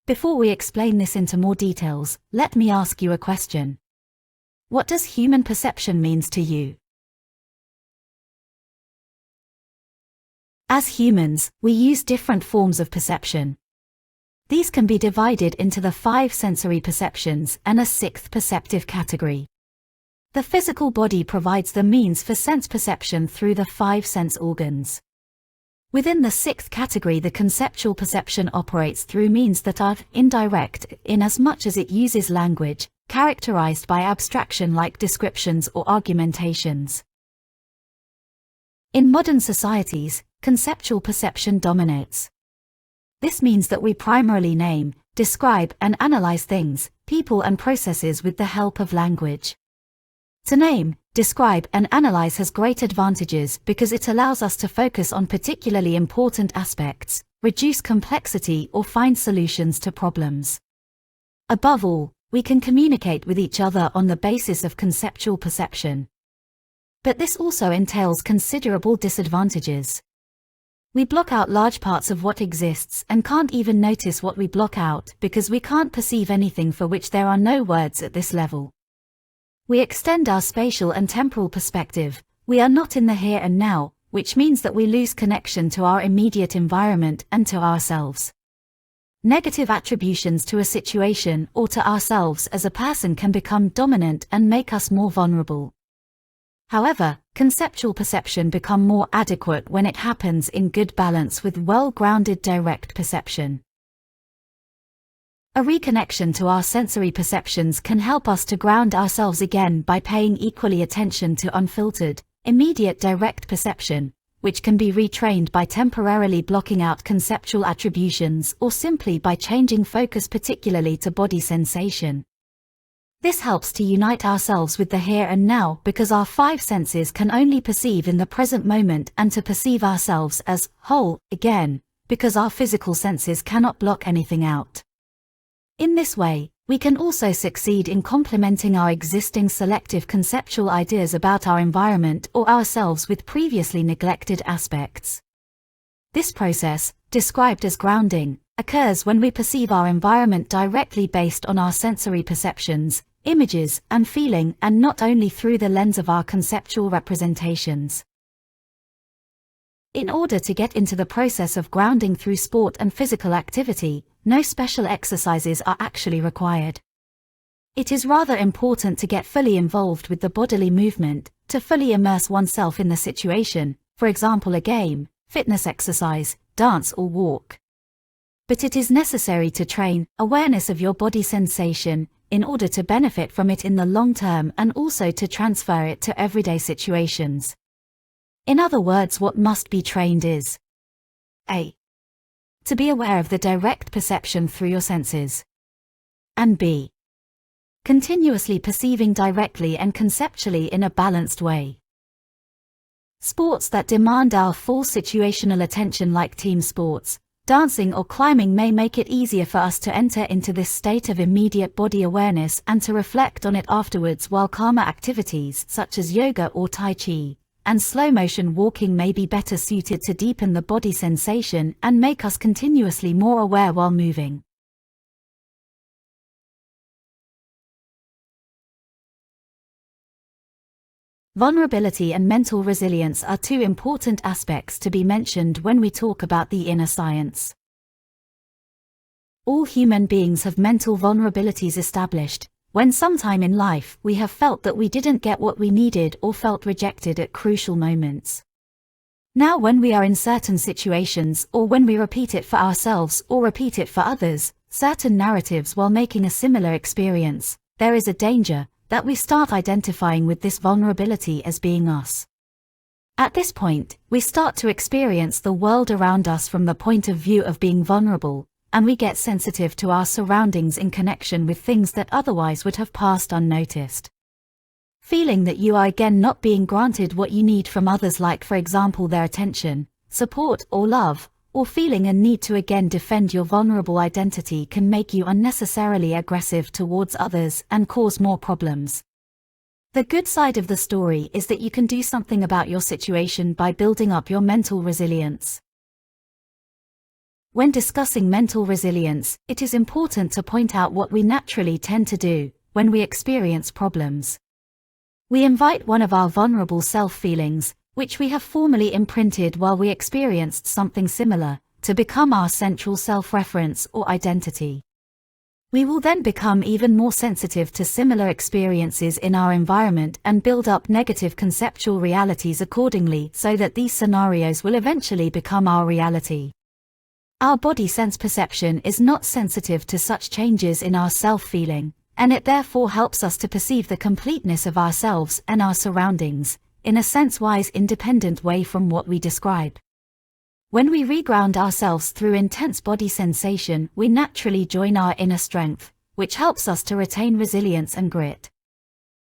Before we explain this into more details, let me ask you a question. What does human perception means to you? As humans, we use different forms of perception. These can be divided into the 5 sensory perceptions and a 6th perceptive category. The physical body provides the means for sense perception through the 5 sense organs. Within the 6th category, the conceptual perception operates through means that are indirect in as much as it uses language, characterized by abstraction like descriptions or argumentations. In modern societies, conceptual perception dominates. This means that we primarily name, describe, and analyze things, people, and processes with the help of language. To name, describe, and analyze has great advantages because it allows us to focus on particularly important aspects, reduce complexity, or find solutions to problems. Above all, we can communicate with each other on the basis of conceptual perception. But this also entails considerable disadvantages. We block out large parts of what exists and can't even notice what we block out because we can't perceive anything for which there are no words at this level. We extend our spatial and temporal perspective. We are not in the here and now, which means that we lose connection to our immediate environment and to ourselves. Negative attributions to a situation or to ourselves as a person can become dominant and make us more vulnerable. However, conceptual perception becomes more adequate when it happens in good balance with well-grounded direct perception. A reconnection to our sensory perceptions can help us to ground ourselves again by paying equally attention to unfiltered, immediate direct perception, which can be retrained by temporarily blocking out conceptual attributions or simply by changing focus particularly to body sensation. This helps to unite ourselves with the here and now because our 5 senses can only perceive in the present moment and to perceive ourselves as whole again, because our physical senses cannot block anything out. In this way, we can also succeed in complementing our existing selective conceptual ideas about our environment or ourselves with previously neglected aspects. This process, described as grounding, occurs when we perceive our environment directly based on our sensory perceptions, images, and feeling, and not only through the lens of our conceptual representations. In order to get into the process of grounding through sport and physical activity, no special exercises are actually required. It is rather important to get fully involved with the bodily movement, to fully immerse oneself in the situation, for example a game, fitness exercise, dance or walk. But it is necessary to train awareness of your body sensation in order to benefit from it in the long term and also to transfer it to everyday situations. In other words, what must be trained is A. To be aware of the direct perception through your senses. And B. Continuously perceiving directly and conceptually in a balanced way. Sports that demand our full situational attention like team sports, dancing or climbing may make it easier for us to enter into this state of immediate body awareness and to reflect on it afterwards, while calmer activities such as yoga or tai chi and slow-motion walking may be better suited to deepen the body sensation and make us continuously more aware while moving. Vulnerability and mental resilience are 2 important aspects to be mentioned when we talk about the inner science. All human beings have mental vulnerabilities established, when sometime in life we have felt that we didn't get what we needed or felt rejected at crucial moments. Now when we are in certain situations or when we repeat it for ourselves or repeat it for others, certain narratives while making a similar experience, there is a danger that we start identifying with this vulnerability as being us. At this point, we start to experience the world around us from the point of view of being vulnerable, and we get sensitive to our surroundings in connection with things that otherwise would have passed unnoticed. Feeling that you are again not being granted what you need from others, like for example their attention, support or love, or feeling a need to again defend your vulnerable identity can make you unnecessarily aggressive towards others and cause more problems. The good side of the story is that you can do something about your situation by building up your mental resilience. When discussing mental resilience, it is important to point out what we naturally tend to do when we experience problems. We invite one of our vulnerable self-feelings, which we have formerly imprinted while we experienced something similar, to become our central self-reference or identity. We will then become even more sensitive to similar experiences in our environment and build up negative conceptual realities accordingly so that these scenarios will eventually become our reality. Our body sense perception is not sensitive to such changes in our self-feeling, and it therefore helps us to perceive the completeness of ourselves and our surroundings, in a sense-wise independent way from what we describe. When we reground ourselves through intense body sensation, we naturally join our inner strength, which helps us to retain resilience and grit.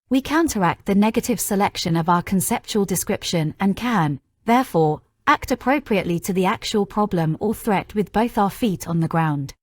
We counteract the negative selection of our conceptual description and can, therefore, act appropriately to the actual problem or threat with both our feet on the ground.